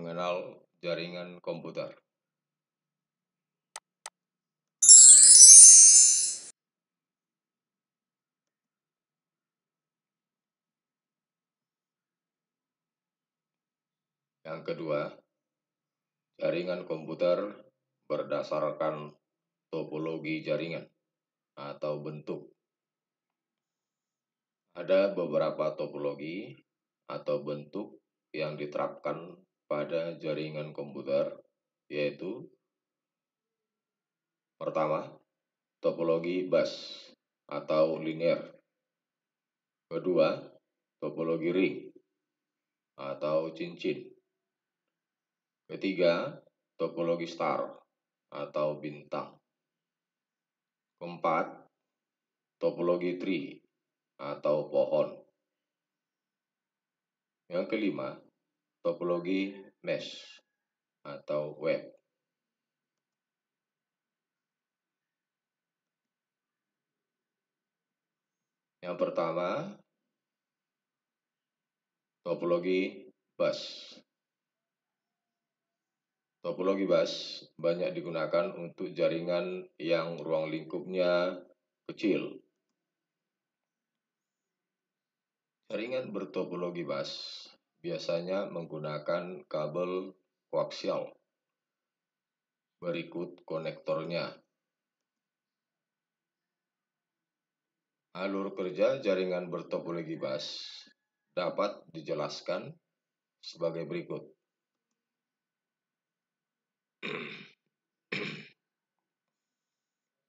mengenal jaringan komputer. Yang kedua, jaringan komputer berdasarkan topologi jaringan atau bentuk. Ada beberapa topologi atau bentuk yang diterapkan pada jaringan komputer, yaitu pertama, topologi bus atau linear. Kedua, topologi ring atau cincin. Ketiga, topologi star atau bintang. Keempat, topologi tree atau pohon. Yang kelima, topologi mesh atau web. Yang pertama, topologi bus. Topologi bus banyak digunakan untuk jaringan yang ruang lingkupnya kecil. Jaringan bertopologi bus biasanya menggunakan kabel koaksial. Berikut konektornya. Alur kerja jaringan bertopologi bus dapat dijelaskan sebagai berikut.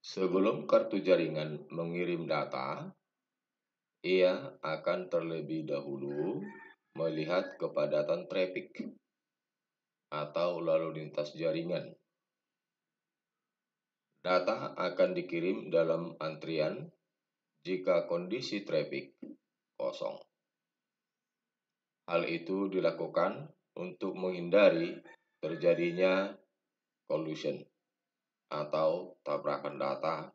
Sebelum kartu jaringan mengirim data, ia akan terlebih dahulu melihat kepadatan trafik atau lalu lintas jaringan. Data akan dikirim dalam antrian jika kondisi trafik kosong. Hal itu dilakukan untuk menghindari terjadinya collision atau tabrakan data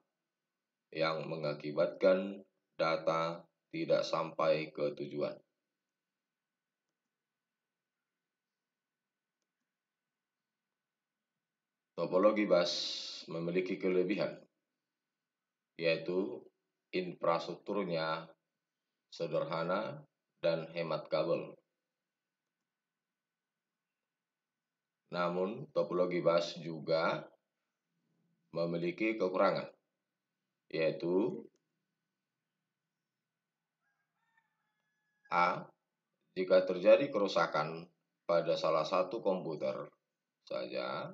yang mengakibatkan data tidak sampai ke tujuan. Topologi bus memiliki kelebihan, yaitu infrastrukturnya sederhana dan hemat kabel. Namun, topologi bus juga memiliki kekurangan, yaitu A. Jika terjadi kerusakan pada salah satu komputer saja,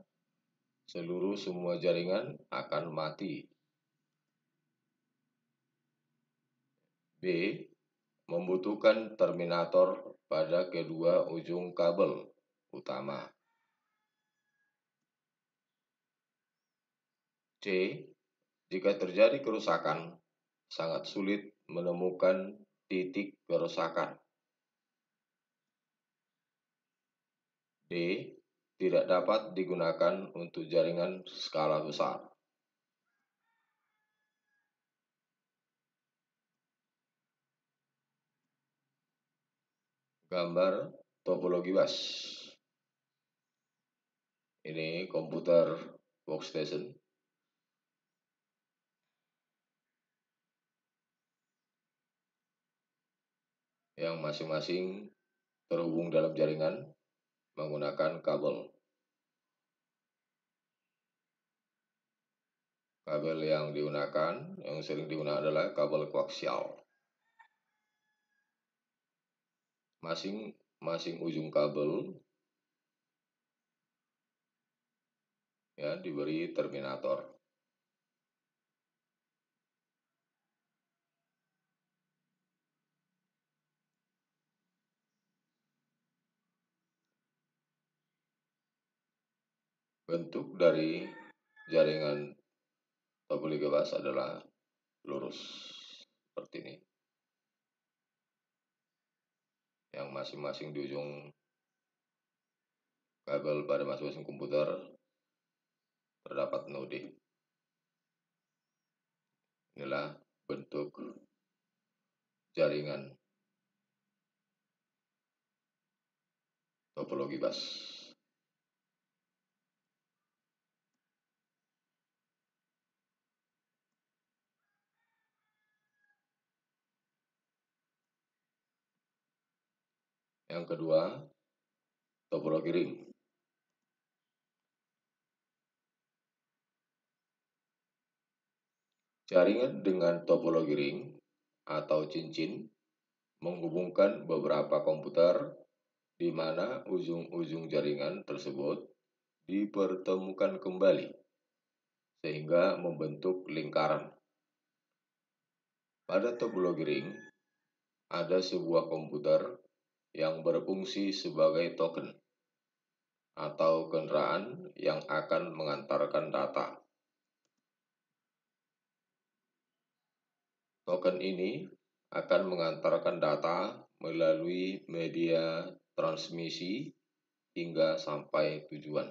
seluruh semua jaringan akan mati. B. Membutuhkan terminator pada kedua ujung kabel utama. C. Jika terjadi kerusakan, sangat sulit menemukan titik kerusakan. D. Tidak dapat digunakan untuk jaringan skala besar. Gambar topologi bus. Ini komputer workstation. Yang masing-masing terhubung dalam jaringan menggunakan kabel. Kabel yang sering digunakan adalah kabel koaksial. Masing-masing ujung kabel diberi terminator. Bentuk dari jaringan topologi bus adalah lurus seperti ini. Yang masing-masing di ujung kabel pada masing-masing komputer terdapat node. Inilah bentuk jaringan topologi bus. Yang kedua, topologi ring. Jaringan dengan topologi ring atau cincin menghubungkan beberapa komputer di mana ujung-ujung jaringan tersebut dipertemukan kembali sehingga membentuk lingkaran. Pada topologi ring, ada sebuah komputer yang berfungsi sebagai token atau kendaraan yang akan mengantarkan data. Token ini akan mengantarkan data melalui media transmisi hingga sampai tujuan.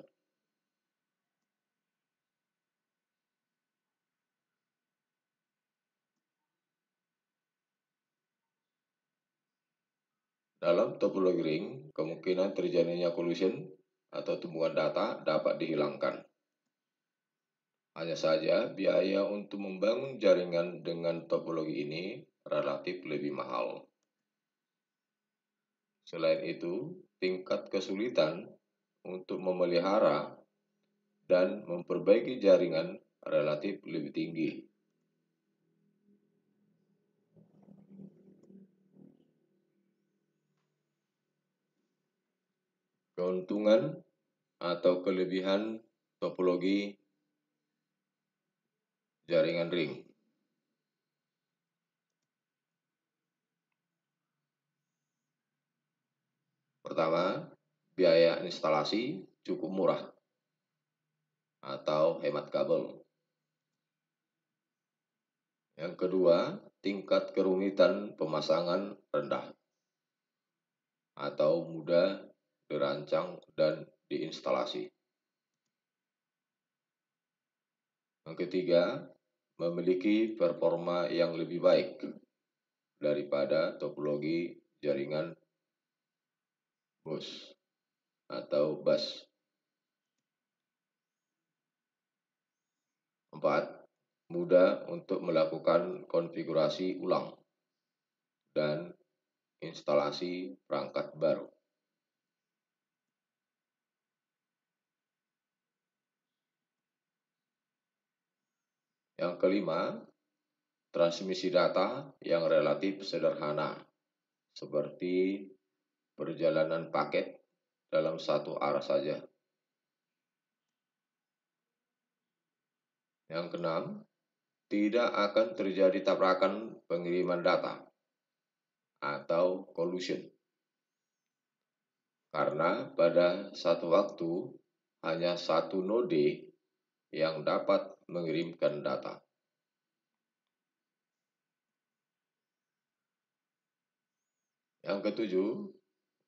Dalam topologi ring, kemungkinan terjadinya collision atau tumbuhan data dapat dihilangkan. Hanya saja, biaya untuk membangun jaringan dengan topologi ini relatif lebih mahal. Selain itu, tingkat kesulitan untuk memelihara dan memperbaiki jaringan relatif lebih tinggi. Keuntungan atau kelebihan topologi jaringan ring. Pertama, biaya instalasi cukup murah atau hemat kabel. Yang kedua, tingkat kerumitan pemasangan rendah atau mudah dirancang dan diinstalasi. Yang ketiga, memiliki performa yang lebih baik daripada topologi jaringan bus atau bus. 4. Mudah untuk melakukan konfigurasi ulang dan instalasi perangkat baru. Yang kelima, transmisi data yang relatif sederhana, seperti perjalanan paket dalam satu arah saja. Yang keenam, tidak akan terjadi tabrakan pengiriman data atau collision, karena pada satu waktu hanya satu node yang dapat mengirimkan data. Yang ketujuh,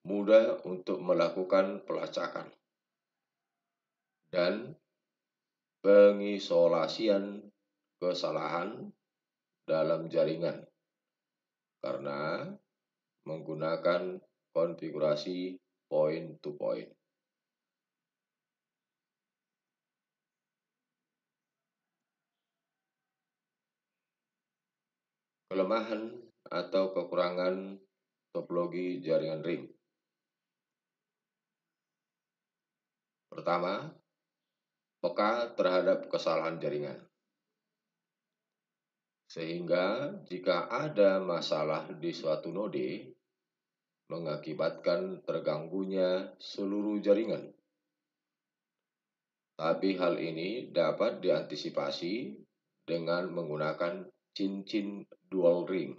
mudah untuk melakukan pelacakan dan pengisolasian kesalahan dalam jaringan karena menggunakan konfigurasi point-to-point. Kelemahan atau kekurangan topologi jaringan ring. Pertama, peka terhadap kesalahan jaringan. Sehingga jika ada masalah di suatu node, mengakibatkan terganggunya seluruh jaringan. Tapi hal ini dapat diantisipasi dengan menggunakan cincin dual ring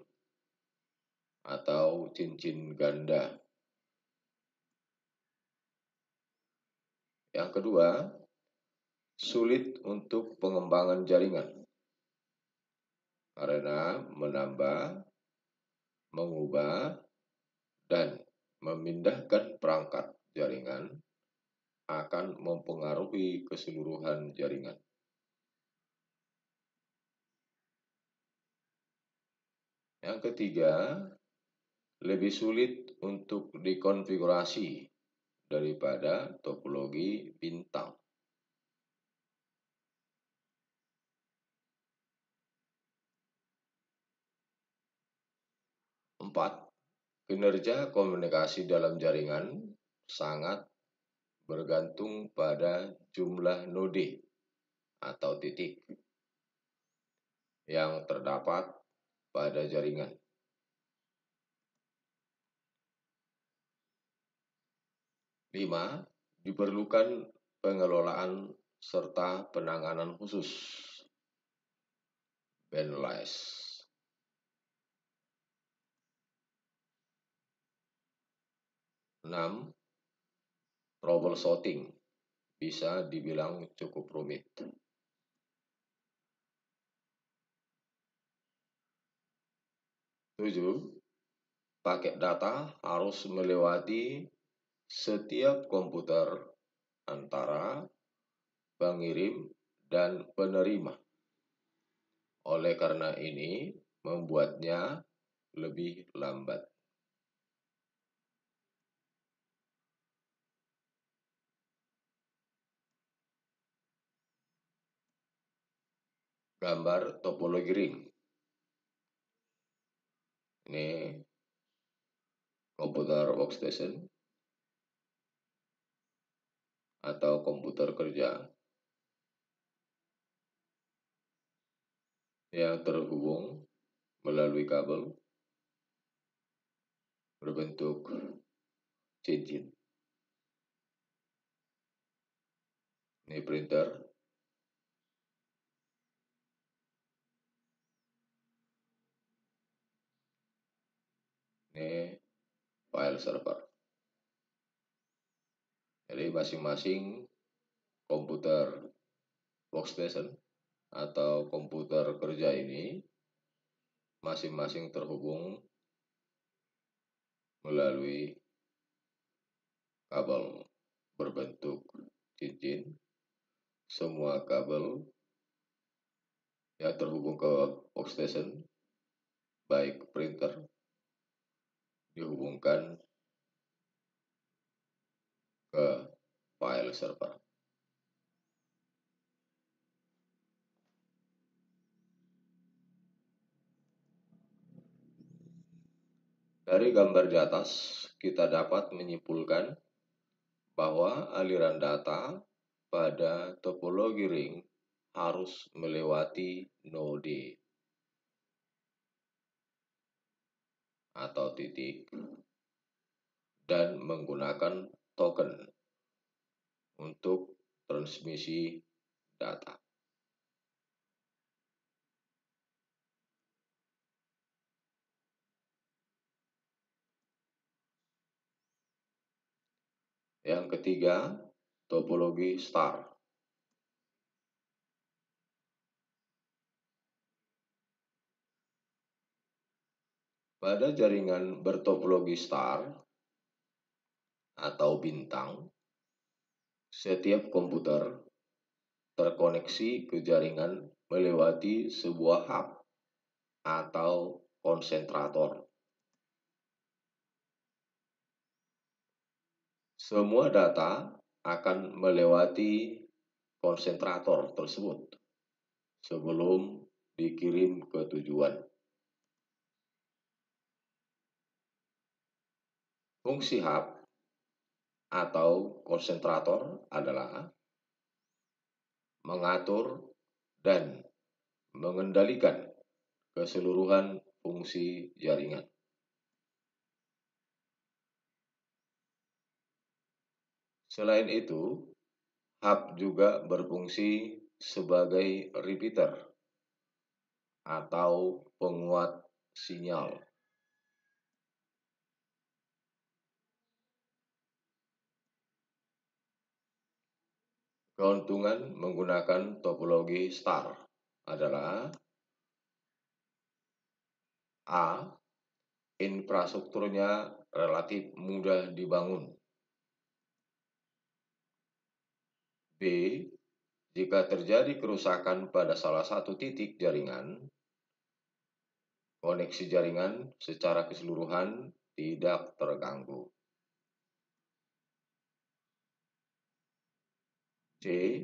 atau cincin ganda. Yang kedua, sulit untuk pengembangan jaringan karena menambah, mengubah, dan memindahkan perangkat jaringan akan mempengaruhi keseluruhan jaringan. Yang ketiga, lebih sulit untuk dikonfigurasi daripada topologi bintang. 4. Kinerja komunikasi dalam jaringan sangat bergantung pada jumlah node atau titik yang terdapat pada jaringan. 5. Diperlukan pengelolaan serta penanganan khusus. Bandlist. 6. Troubleshooting bisa dibilang cukup rumit. 7. Paket data harus melewati setiap komputer antara pengirim dan penerima. Oleh karena ini, membuatnya lebih lambat. Gambar topologi ring. Ini komputer workstation atau komputer kerja yang terhubung melalui kabel berbentuk cincin. Ini printer. Ini file server. Jadi masing-masing komputer workstation atau komputer kerja ini masing-masing terhubung melalui kabel berbentuk cincin. Semua kabel yang terhubung ke workstation, baik printer, dihubungkan ke file server. Dari gambar di atas, kita dapat menyimpulkan bahwa aliran data pada topologi ring harus melewati node atau titik dan menggunakan token untuk transmisi data. Yang ketiga, topologi star. Pada jaringan bertopologi star atau bintang, setiap komputer terkoneksi ke jaringan melewati sebuah hub atau konsentrator. Semua data akan melewati konsentrator tersebut sebelum dikirim ke tujuan. Fungsi hub atau konsentrator adalah mengatur dan mengendalikan keseluruhan fungsi jaringan. Selain itu, hub juga berfungsi sebagai repeater atau penguat sinyal. Keuntungan menggunakan topologi star adalah A. Infrastrukturnya relatif mudah dibangun. B. Jika terjadi kerusakan pada salah satu titik jaringan, koneksi jaringan secara keseluruhan tidak terganggu. C.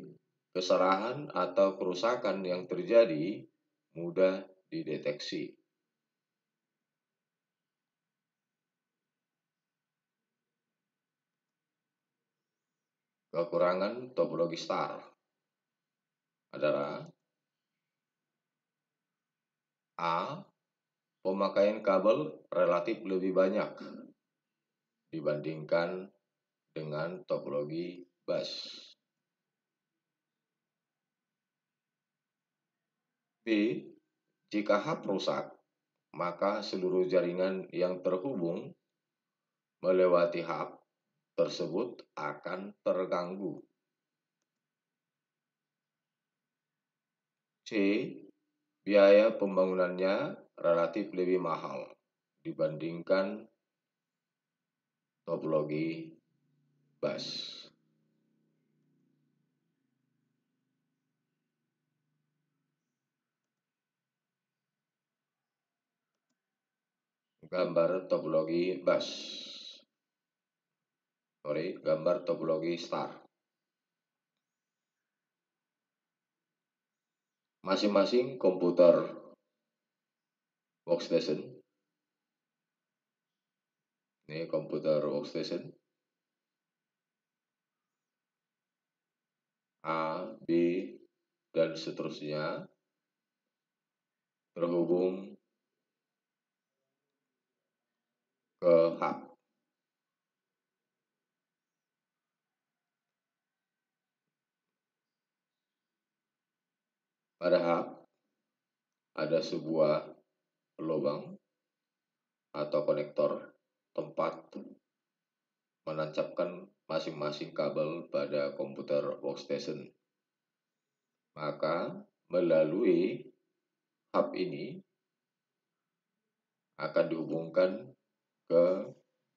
Kesalahan atau kerusakan yang terjadi mudah dideteksi. Kekurangan topologi star adalah A. Pemakaian kabel relatif lebih banyak dibandingkan dengan topologi bus. B. Jika hub rusak, maka seluruh jaringan yang terhubung melewati hub tersebut akan terganggu. C. Biaya pembangunannya relatif lebih mahal dibandingkan topologi bus. Gambar topologi bus. Gambar topologi star. Masing-masing komputer workstation. Ini komputer workstation A, B, dan seterusnya terhubung ke hub. Pada hub ada sebuah lubang atau konektor tempat menancapkan masing-masing kabel pada komputer workstation. Maka melalui hub ini akan dihubungkan ke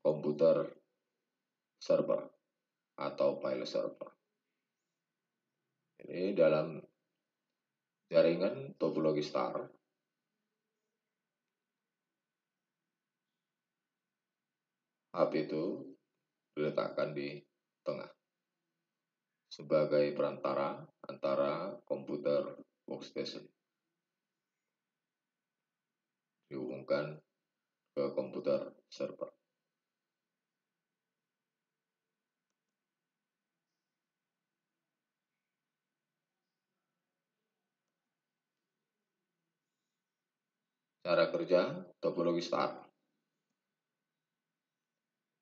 komputer server atau file server. Ini dalam jaringan topologi star, hub itu diletakkan di tengah sebagai perantara antara komputer workstation dihubungkan ke komputer server. Cara kerja topologi star.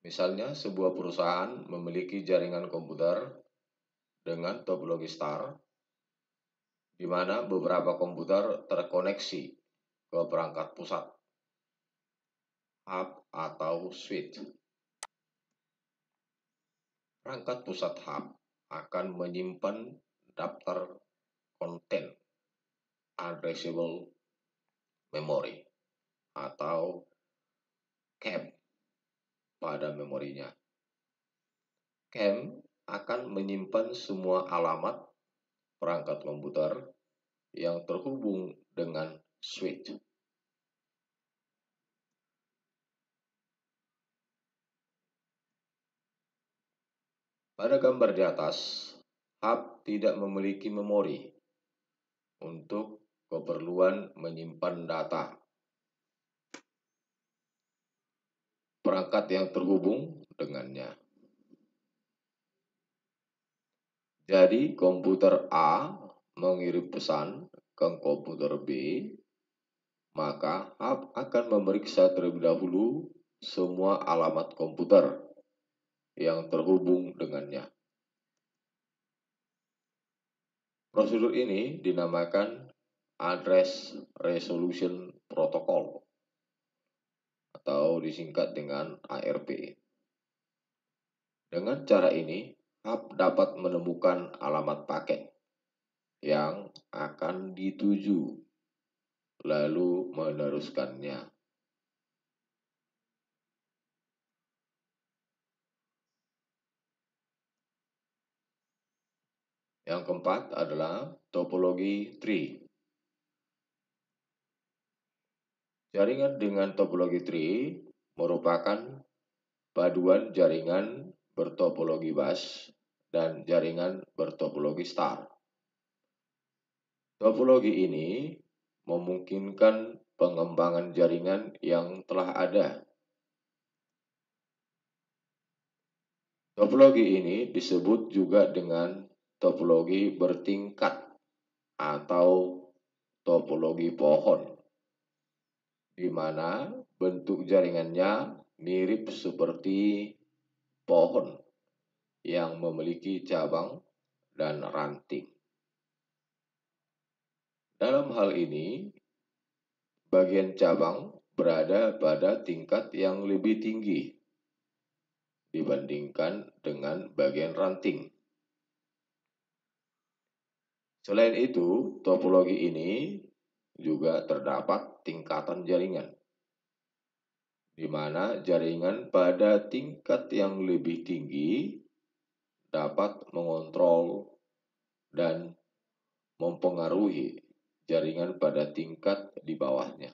Misalnya sebuah perusahaan memiliki jaringan komputer dengan topologi star, di mana beberapa komputer terkoneksi ke perangkat pusat, hub atau switch. Perangkat pusat hub akan menyimpan daftar konten addressable memory atau CAM pada memorinya. CAM akan menyimpan semua alamat perangkat komputer yang terhubung dengan switch. Pada gambar di atas, hub tidak memiliki memori untuk keperluan menyimpan data. Perangkat yang terhubung dengannya. Jadi komputer A mengirim pesan ke komputer B, maka hub akan memeriksa terlebih dahulu semua alamat komputer yang terhubung dengannya. Prosedur ini dinamakan Address Resolution Protocol atau disingkat dengan ARP. Dengan cara ini, hub dapat menemukan alamat paket yang akan dituju, lalu meneruskannya. Yang keempat adalah topologi tree. Jaringan dengan topologi tree merupakan paduan jaringan bertopologi bus dan jaringan bertopologi star. Topologi ini memungkinkan pengembangan jaringan yang telah ada. Topologi ini disebut juga dengan topologi bertingkat atau topologi pohon, di mana bentuk jaringannya mirip seperti pohon yang memiliki cabang dan ranting. Dalam hal ini, bagian cabang berada pada tingkat yang lebih tinggi dibandingkan dengan bagian ranting. Selain itu, topologi ini juga terdapat tingkatan jaringan, di mana jaringan pada tingkat yang lebih tinggi dapat mengontrol dan mempengaruhi jaringan pada tingkat di bawahnya.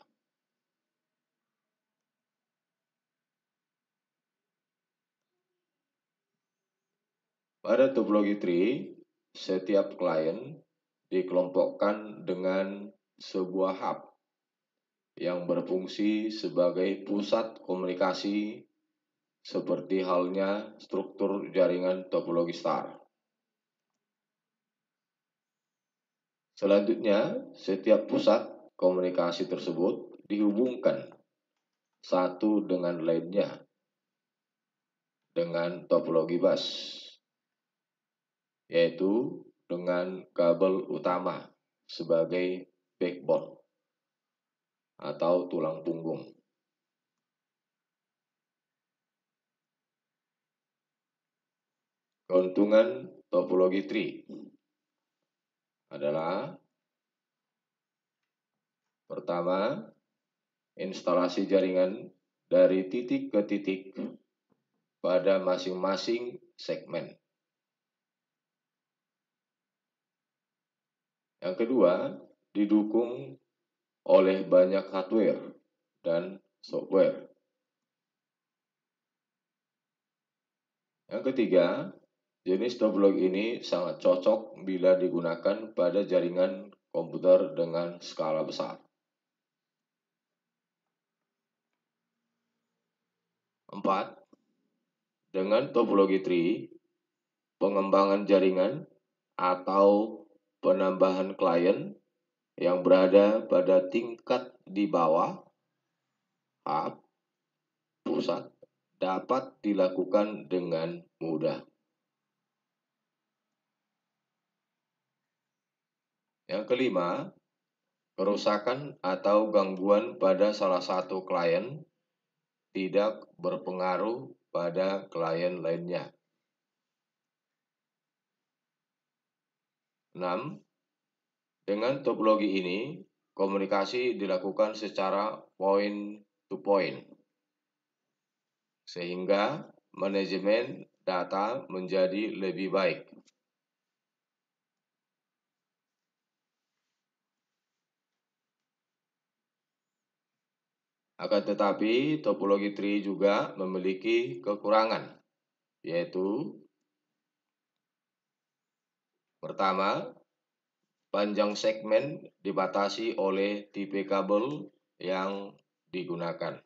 Pada topologi tree, setiap klien dikelompokkan dengan sebuah hub yang berfungsi sebagai pusat komunikasi seperti halnya struktur jaringan topologi star. Selanjutnya, setiap pusat komunikasi tersebut dihubungkan satu dengan lainnya dengan topologi bus, yaitu dengan kabel utama sebagai backbone atau tulang punggung. Keuntungan topologi tree adalah: pertama, instalasi jaringan dari titik ke titik pada masing-masing segmen. Yang kedua, didukung oleh banyak hardware dan software. Yang ketiga, jenis topologi ini sangat cocok bila digunakan pada jaringan komputer dengan skala besar. 4. Dengan topologi tree, pengembangan jaringan atau penambahan klien yang berada pada tingkat di bawah hub pusat dapat dilakukan dengan mudah. Yang kelima, kerusakan atau gangguan pada salah satu klien tidak berpengaruh pada klien lainnya. 6. Dengan topologi ini, komunikasi dilakukan secara point to point, sehingga manajemen data menjadi lebih baik. Akan tetapi, topologi tree juga memiliki kekurangan, yaitu: pertama, panjang segmen dibatasi oleh tipe kabel yang digunakan.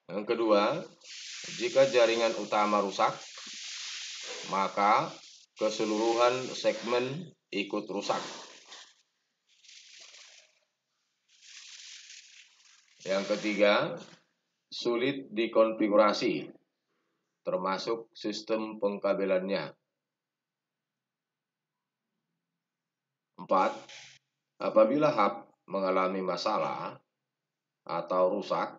Yang kedua, jika jaringan utama rusak, maka keseluruhan segmen ikut rusak. Yang ketiga, sulit dikonfigurasi, termasuk sistem pengkabelannya. 4. Apabila hub mengalami masalah atau rusak,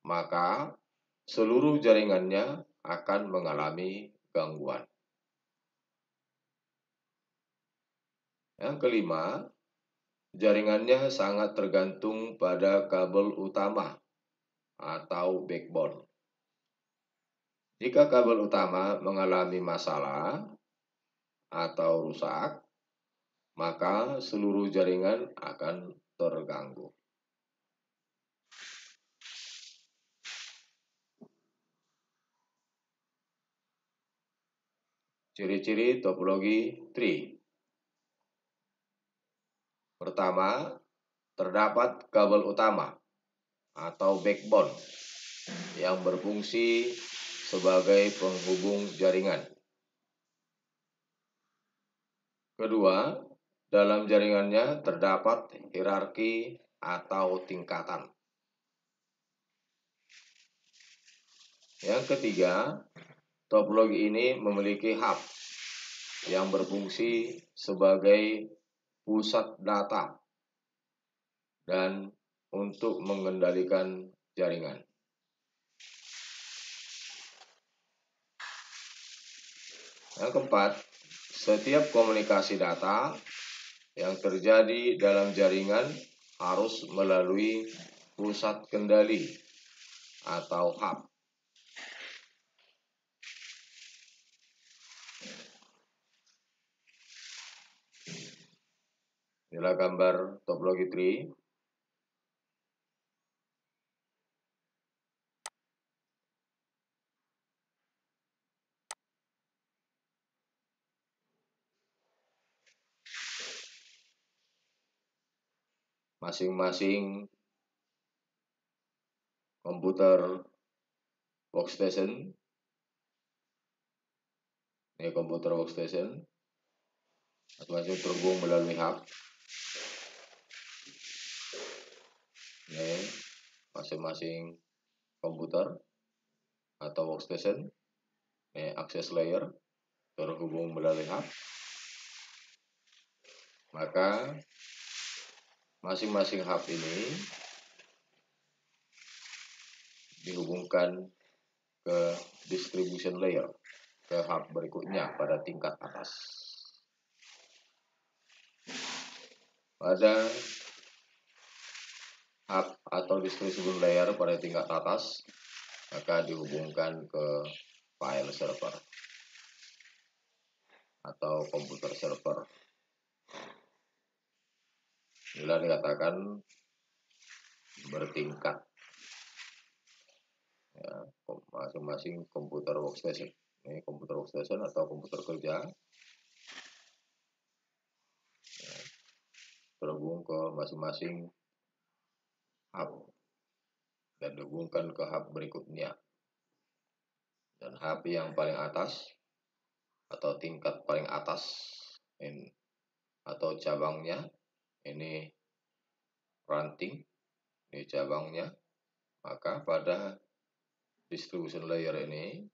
maka seluruh jaringannya akan mengalami gangguan. Yang kelima, jaringannya sangat tergantung pada kabel utama atau backbone. Jika kabel utama mengalami masalah atau rusak, maka seluruh jaringan akan terganggu. Ciri-ciri topologi tree. Pertama, terdapat kabel utama atau backbone yang berfungsi sebagai penghubung jaringan. Kedua, dalam jaringannya terdapat hierarki atau tingkatan. Yang ketiga, topologi ini memiliki hub yang berfungsi sebagai pusat data dan untuk mengendalikan jaringan. Yang keempat, setiap komunikasi data yang terjadi dalam jaringan harus melalui pusat kendali atau hub. Inilah gambar topologi tree. Masing-masing komputer workstation, ini komputer workstation, masing-masing terhubung melalui hub. Ini masing-masing komputer atau workstation, ini access layer terhubung melalui hub. Maka masing-masing hub ini dihubungkan ke distribution layer, ke hub berikutnya pada tingkat atas. Pada hub atau distribution layer pada tingkat atas, maka dihubungkan ke file server atau komputer server. Inilah dikatakan bertingkat. Ya, masing-masing komputer workstation. Ini komputer workstation atau komputer kerja. Ya, terhubung ke masing-masing hub dan dihubungkan ke hub berikutnya. Dan hub yang paling atas atau tingkat paling atas ini, atau cabangnya ini ranting, ini cabangnya. Maka pada distribution layer ini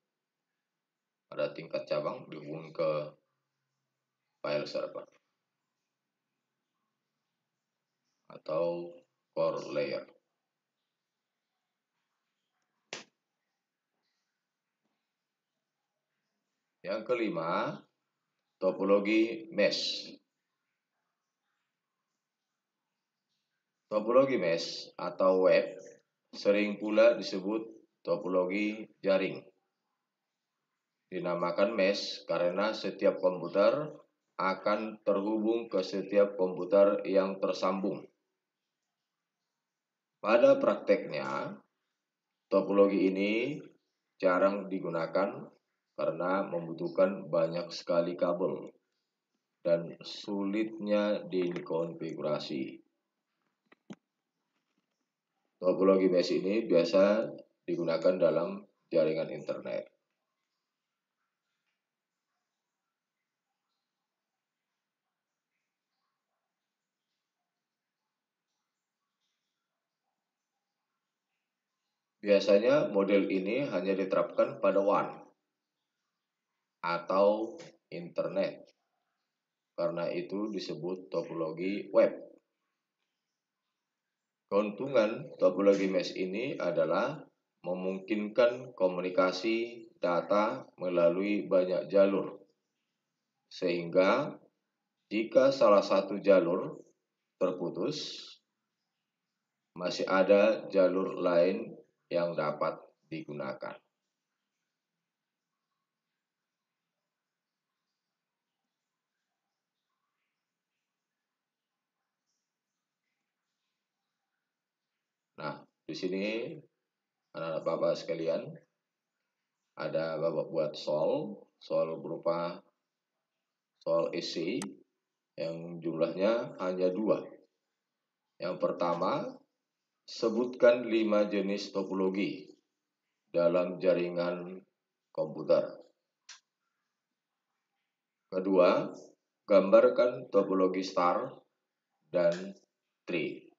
pada tingkat cabang dihubungkan ke file server atau core layer. Yang kelima, topologi mesh. Topologi mesh atau web sering pula disebut topologi jaring. Dinamakan mesh karena setiap komputer akan terhubung ke setiap komputer yang tersambung. Pada prakteknya, topologi ini jarang digunakan karena membutuhkan banyak sekali kabel dan sulitnya dikonfigurasi. Topologi mesh ini biasa digunakan dalam jaringan internet. Biasanya model ini hanya diterapkan pada WAN atau internet. Karena itu disebut topologi web. Keuntungan topologi mesh ini adalah memungkinkan komunikasi data melalui banyak jalur. Sehingga jika salah satu jalur terputus, masih ada jalur lain yang dapat digunakan. Nah, di sini anak-anak Bapak sekalian, ada Bapak buat soal berupa soal isi yang jumlahnya hanya 2. Yang pertama, sebutkan 5 jenis topologi dalam jaringan komputer. Kedua, gambarkan topologi star dan tree.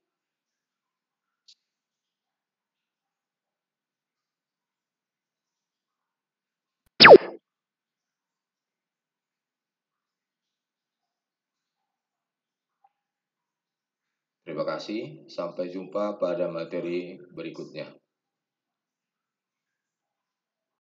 Terima kasih, sampai jumpa pada materi berikutnya.